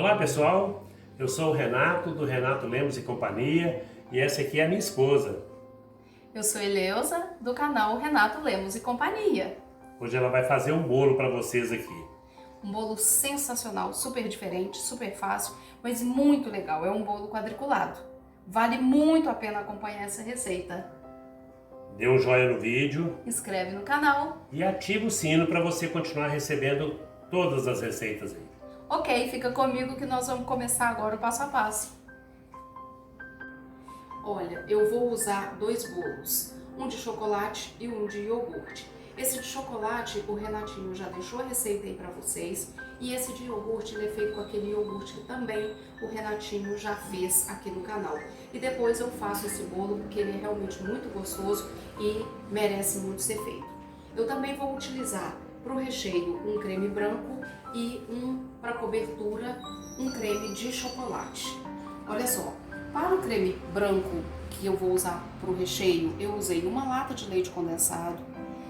Olá pessoal, eu sou o Renato, do Renato Lemos e Companhia, e essa aqui é a minha esposa. Eu sou Eleusa, do canal Renato Lemos e Companhia. Hoje ela vai fazer um bolo para vocês aqui. Um bolo sensacional, super diferente, super fácil, mas muito legal. É um bolo quadriculado. Vale muito a pena acompanhar essa receita. Dê um joinha no vídeo. Inscreve no canal. E ativa o sino para você continuar recebendo todas as receitas aí. Ok, fica comigo que nós vamos começar agora o passo a passo. Olha, eu vou usar dois bolos, um de chocolate e um de iogurte. Esse de chocolate, o Renatinho já deixou a receita aí pra vocês, e esse de iogurte, ele é feito com aquele iogurte que também o Renatinho já fez aqui no canal. E depois eu faço esse bolo porque ele é realmente muito gostoso e merece muito ser feito. Eu também vou utilizar para o recheio um creme branco e para cobertura um creme de chocolate. Olha só, para o creme branco que eu vou usar para o recheio, eu usei uma lata de leite condensado,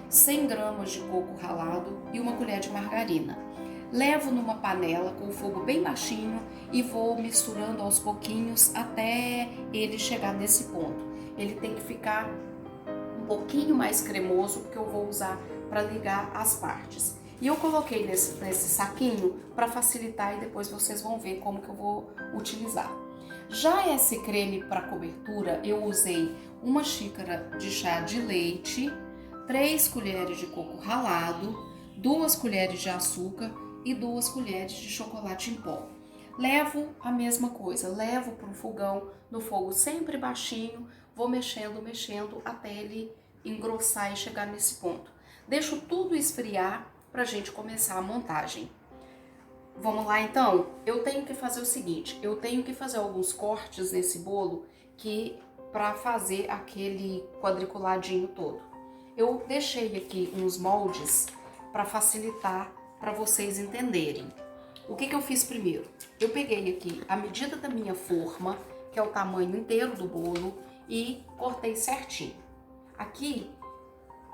100 gramas de coco ralado e uma colher de margarina. Levo numa panela com o fogo bem baixinho e vou misturando aos pouquinhos até ele chegar nesse ponto. Ele tem que ficar um pouquinho mais cremoso porque eu vou usar para ligar as partes. E eu coloquei nesse saquinho para facilitar e depois vocês vão ver como que eu vou utilizar. Já esse creme para cobertura, eu usei uma xícara de chá de leite, 3 colheres de coco ralado, 2 colheres de açúcar e 2 colheres de chocolate em pó. Levo a mesma coisa, levo para o fogão, no fogo sempre baixinho, vou mexendo até ele engrossar e chegar nesse ponto. Deixo tudo esfriar para a gente começar a montagem. Vamos lá então? Eu tenho que fazer o seguinte, eu tenho que fazer alguns cortes nesse bolo para fazer aquele quadriculadinho todo. Eu deixei aqui uns moldes para facilitar para vocês entenderem. O que eu fiz primeiro? Eu peguei aqui a medida da minha forma, que é o tamanho inteiro do bolo, e cortei certinho. Aqui,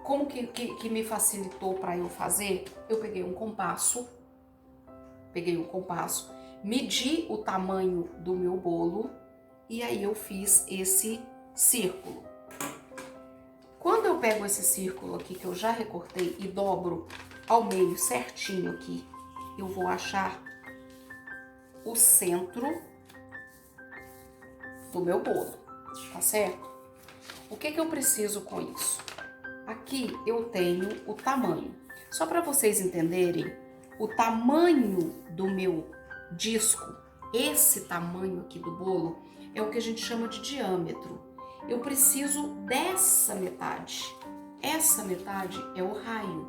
como que me facilitou para eu fazer? Eu peguei um compasso, medi o tamanho do meu bolo e aí eu fiz esse círculo. Quando eu pego esse círculo aqui que eu já recortei e dobro ao meio certinho aqui, eu vou achar o centro do meu bolo, tá certo? O que eu preciso com isso? Aqui eu tenho o tamanho. Só para vocês entenderem, o tamanho do meu disco, esse tamanho aqui do bolo, é o que a gente chama de diâmetro. Eu preciso dessa metade. Essa metade é o raio.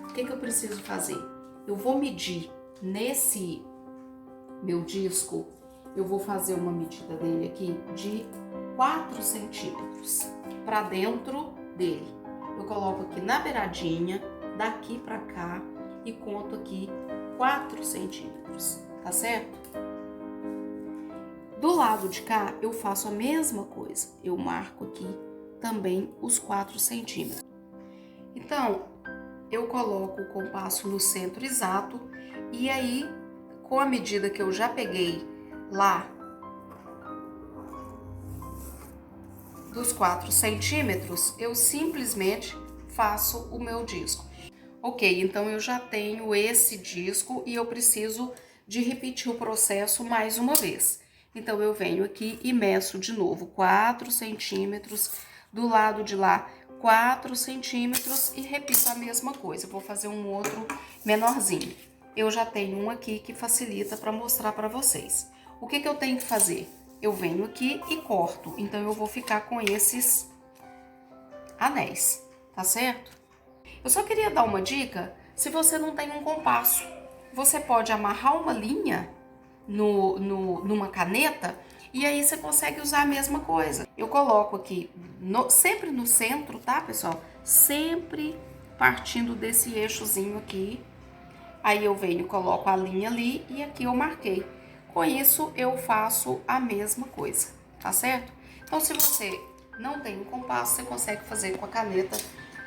O que eu preciso fazer? Eu vou medir nesse meu disco, eu vou fazer uma medida dele aqui de 4 centímetros para dentro dele. Eu coloco aqui na beiradinha, daqui para cá e conto aqui 4 centímetros, tá certo? Do lado de cá, eu faço a mesma coisa. Eu marco aqui também os 4 centímetros. Então, eu coloco o compasso no centro exato e aí, com a medida que eu já peguei lá dos 4 centímetros, eu simplesmente faço o meu disco. Ok, então eu já tenho esse disco e eu preciso de repetir o processo mais uma vez. Então eu venho aqui e meço de novo 4 centímetros, do lado de lá 4 centímetros e repito a mesma coisa. Eu vou fazer um outro menorzinho. Eu já tenho um aqui que facilita para mostrar para vocês. O que eu tenho que fazer? Eu venho aqui e corto, então eu vou ficar com esses anéis, tá certo? Eu só queria dar uma dica, se você não tem um compasso, você pode amarrar uma linha numa caneta e aí você consegue usar a mesma coisa. Eu coloco aqui sempre no centro, tá, pessoal? Sempre partindo desse eixozinho aqui. Aí eu venho, coloco a linha ali e aqui eu marquei. Com isso, eu faço a mesma coisa, tá certo? Então, se você não tem um compasso, você consegue fazer com a caneta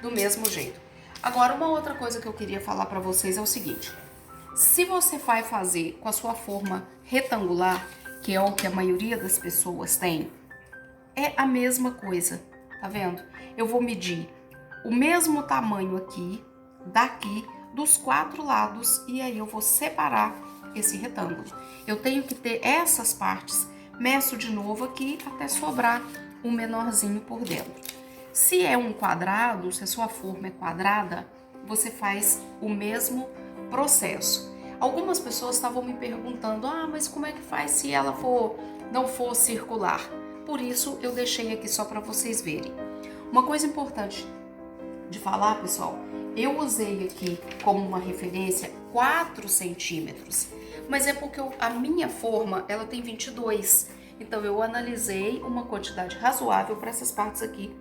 do mesmo jeito. Agora, uma outra coisa que eu queria falar pra vocês é o seguinte. Se você vai fazer com a sua forma retangular, que é o que a maioria das pessoas tem, é a mesma coisa, tá vendo? Eu vou medir o mesmo tamanho aqui, daqui, dos 4 lados, e aí eu vou separar esse retângulo. Eu tenho que ter essas partes, meço de novo aqui até sobrar um menorzinho por dentro. Se é um quadrado, se a sua forma é quadrada, você faz o mesmo processo. Algumas pessoas estavam me perguntando, mas como é que faz se ela não for circular? Por isso eu deixei aqui só para vocês verem. Uma coisa importante de falar, pessoal, eu usei aqui como uma referência 4 centímetros, mas é porque a minha forma, ela tem 22, então eu analisei uma quantidade razoável para essas partes aqui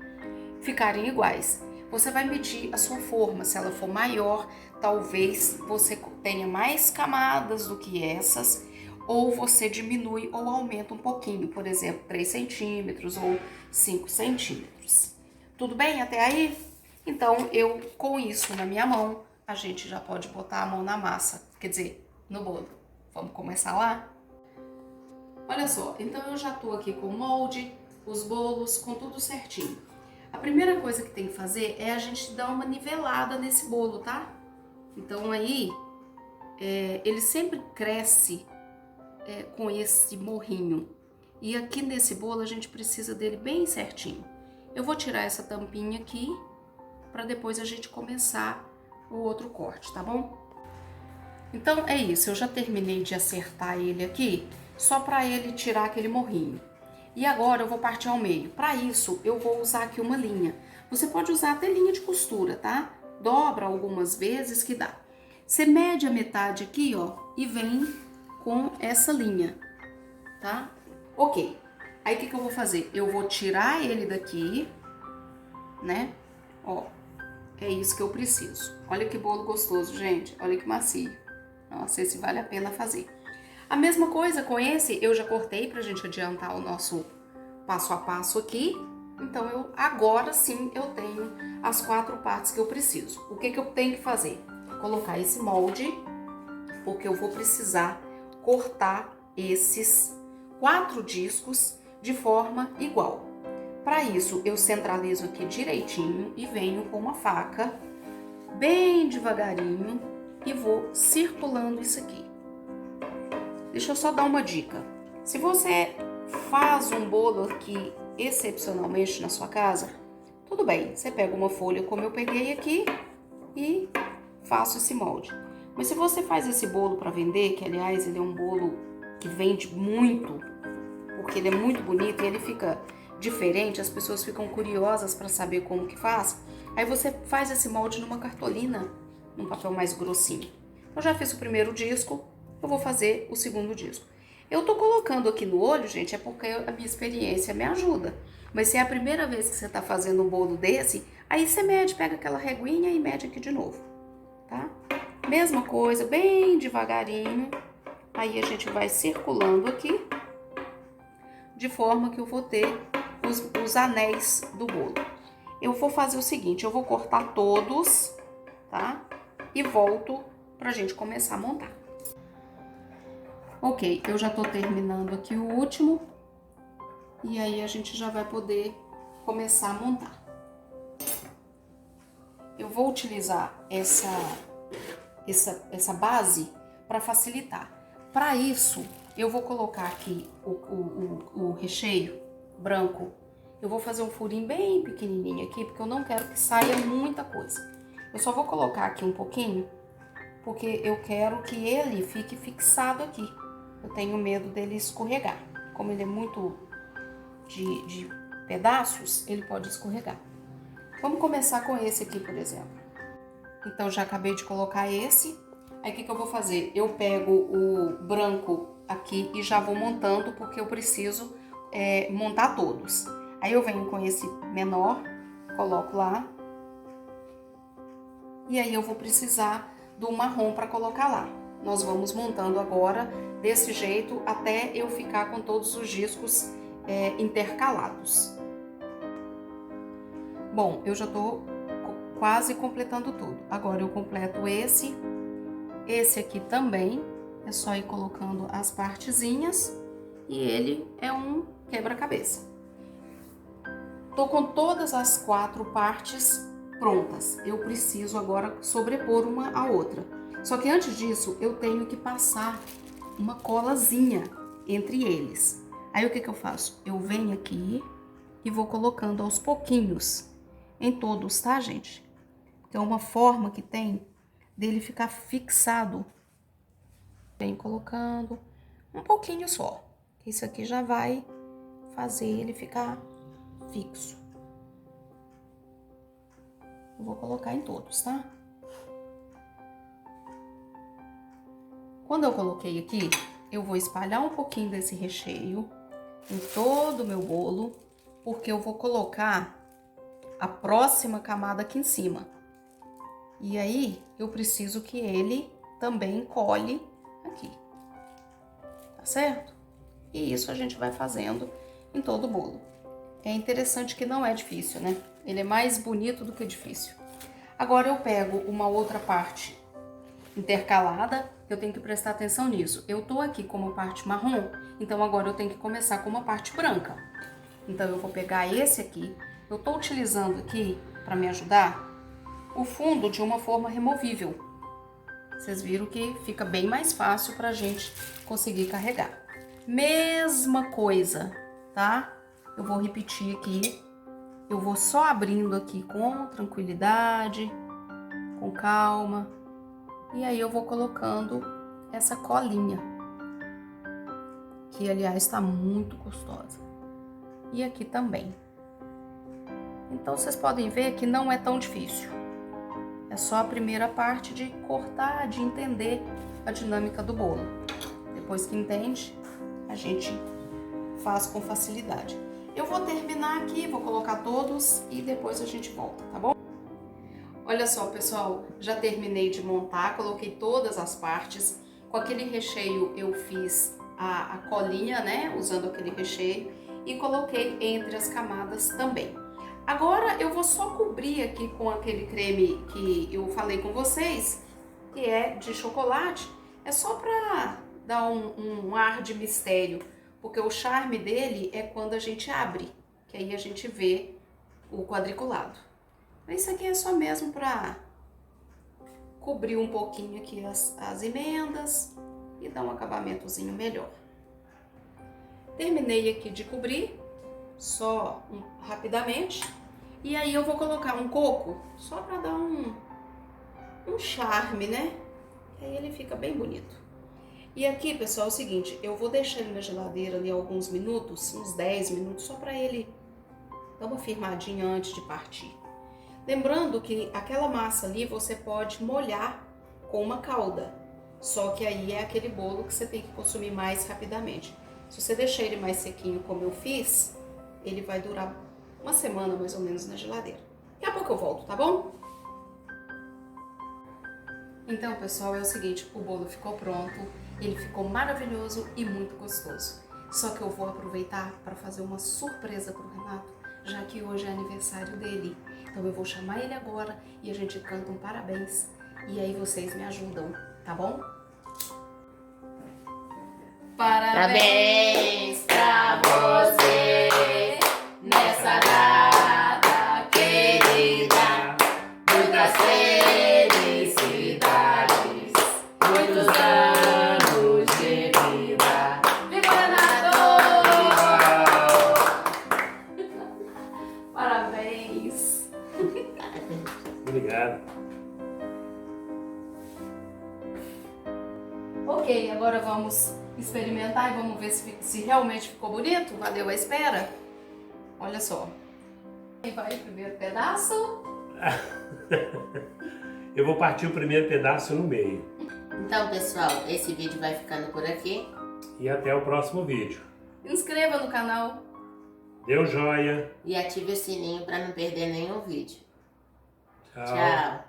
ficarem iguais. Você vai medir a sua forma, se ela for maior, talvez você tenha mais camadas do que essas, ou você diminui ou aumenta um pouquinho, por exemplo, 3 centímetros ou 5 centímetros. Tudo bem até aí? Então, com isso na minha mão, a gente já pode botar a mão na massa, quer dizer, no bolo. Vamos começar lá? Olha só, então eu já tô aqui com o molde, os bolos, com tudo certinho. A primeira coisa que tem que fazer é a gente dar uma nivelada nesse bolo, tá? Então aí, ele sempre cresce com esse morrinho. E aqui nesse bolo a gente precisa dele bem certinho. Eu vou tirar essa tampinha aqui, para depois a gente começar o outro corte, tá bom? Então é isso, eu já terminei de acertar ele aqui, só para ele tirar aquele morrinho. E agora eu vou partir ao meio. Para isso, eu vou usar aqui uma linha. Você pode usar até linha de costura, tá? Dobra algumas vezes que dá. Você mede a metade aqui, ó, e vem com essa linha, tá? Ok. Aí o que eu vou fazer? Eu vou tirar ele daqui, né? Ó, é isso que eu preciso. Olha que bolo gostoso, gente. Olha que macio. Nossa, esse vale a pena fazer. A mesma coisa com esse, eu já cortei pra gente adiantar o nosso passo a passo aqui. Então, agora sim eu tenho as 4 partes que eu preciso. O que eu tenho que fazer? Colocar esse molde, porque eu vou precisar cortar esses 4 discos de forma igual. Para isso, eu centralizo aqui direitinho e venho com uma faca, bem devagarinho, e vou circulando isso aqui. Deixa eu só dar uma dica. Se você faz um bolo aqui excepcionalmente na sua casa, tudo bem, você pega uma folha como eu peguei aqui e faço esse molde. Mas se você faz esse bolo para vender, que aliás ele é um bolo que vende muito, porque ele é muito bonito e ele fica diferente, as pessoas ficam curiosas para saber como que faz, aí você faz esse molde numa cartolina, num papel mais grossinho. Eu já fiz o primeiro disco, eu vou fazer o segundo disco. Eu tô colocando aqui no olho, gente, é porque a minha experiência me ajuda. Mas se é a primeira vez que você tá fazendo um bolo desse, aí você mede, pega aquela reguinha e mede aqui de novo, tá? Mesma coisa, bem devagarinho. Aí a gente vai circulando aqui, de forma que eu vou ter os anéis do bolo. Eu vou fazer o seguinte, eu vou cortar todos, tá? E volto pra gente começar a montar. Ok, eu já tô terminando aqui o último. E aí a gente já vai poder começar a montar. Eu vou utilizar essa base para facilitar. Para isso, eu vou colocar aqui o recheio branco. Eu vou fazer um furinho bem pequenininho aqui, porque eu não quero que saia muita coisa. Eu só vou colocar aqui um pouquinho, porque eu quero que ele fique fixado aqui. Eu tenho medo dele escorregar. Como ele é muito de pedaços, ele pode escorregar. Vamos começar com esse aqui, por exemplo. Então, já acabei de colocar esse. Aí, o que eu vou fazer? Eu pego o branco aqui e já vou montando, porque eu preciso montar todos. Aí, eu venho com esse menor, coloco lá. E aí, eu vou precisar do marrom para colocar lá. Nós vamos montando agora desse jeito até eu ficar com todos os discos intercalados. Bom, eu já tô quase completando tudo. Agora eu completo esse Esse aqui também, é só ir colocando as partezinhas e ele é um quebra-cabeça. Tô com todas as 4 partes prontas. Eu preciso agora sobrepor uma à outra. Só que antes disso, eu tenho que passar uma colazinha entre eles. Aí o que eu faço? Eu venho aqui e vou colocando aos pouquinhos em todos, tá, gente? Que é uma forma que tem dele ficar fixado. Vem colocando um pouquinho só. Isso aqui já vai fazer ele ficar fixo. Eu vou colocar em todos, tá? Quando eu coloquei aqui, eu vou espalhar um pouquinho desse recheio em todo o meu bolo, porque eu vou colocar a próxima camada aqui em cima. E aí, eu preciso que ele também cole aqui. Tá certo? E isso a gente vai fazendo em todo o bolo. É interessante que não é difícil, né? Ele é mais bonito do que difícil. Agora eu pego uma outra parte intercalada, eu tenho que prestar atenção nisso. Eu tô aqui com uma parte marrom, então agora eu tenho que começar com uma parte branca. Então eu vou pegar esse aqui, eu tô utilizando aqui, para me ajudar, o fundo de uma forma removível. Vocês viram que fica bem mais fácil pra gente conseguir carregar. Mesma coisa, tá? Eu vou repetir aqui. Eu vou só abrindo aqui com tranquilidade, com calma. E aí eu vou colocando essa colinha, que aliás está muito gostosa. E aqui também. Então vocês podem ver que não é tão difícil. É só a primeira parte de cortar, de entender a dinâmica do bolo. Depois que entende, a gente faz com facilidade. Eu vou terminar aqui, vou colocar todos e depois a gente volta, tá bom? Olha só, pessoal, já terminei de montar, coloquei todas as partes. Com aquele recheio eu fiz a colinha, né, usando aquele recheio, e coloquei entre as camadas também. Agora eu vou só cobrir aqui com aquele creme que eu falei com vocês, que é de chocolate. É só pra dar um ar de mistério, porque o charme dele é quando a gente abre, que aí a gente vê o quadriculado. Isso aqui é só mesmo pra cobrir um pouquinho aqui as emendas e dar um acabamentozinho melhor. Terminei aqui de cobrir, só rapidamente. E aí eu vou colocar um coco, só pra dar um charme, né? Que aí ele fica bem bonito. E aqui, pessoal, é o seguinte, eu vou deixar ele na geladeira ali alguns minutos, uns 10 minutos, só pra ele dar uma firmadinha antes de partir. Lembrando que aquela massa ali você pode molhar com uma calda, só que aí é aquele bolo que você tem que consumir mais rapidamente. Se você deixar ele mais sequinho como eu fiz, ele vai durar uma semana mais ou menos na geladeira. Daqui a pouco eu volto, tá bom? Então, pessoal, é o seguinte, o bolo ficou pronto, ele ficou maravilhoso e muito gostoso. Só que eu vou aproveitar para fazer uma surpresa pro Renato, já que hoje é aniversário dele. Então eu vou chamar ele agora e a gente canta um parabéns. E aí vocês me ajudam, tá bom? Parabéns pra você nessa data querida. Muitas felicidades, muitos anos de vida. Viva Renato! Parabéns! Obrigado. Ok, agora vamos experimentar e vamos ver se realmente ficou bonito. Valeu a espera? Olha só. Quem vai o primeiro pedaço? Eu vou partir o primeiro pedaço no meio. Então, pessoal, esse vídeo vai ficando por aqui. E até o próximo vídeo. Inscreva no canal. Dê um joia. E ative o sininho para não perder nenhum vídeo. Tchau. Tchau.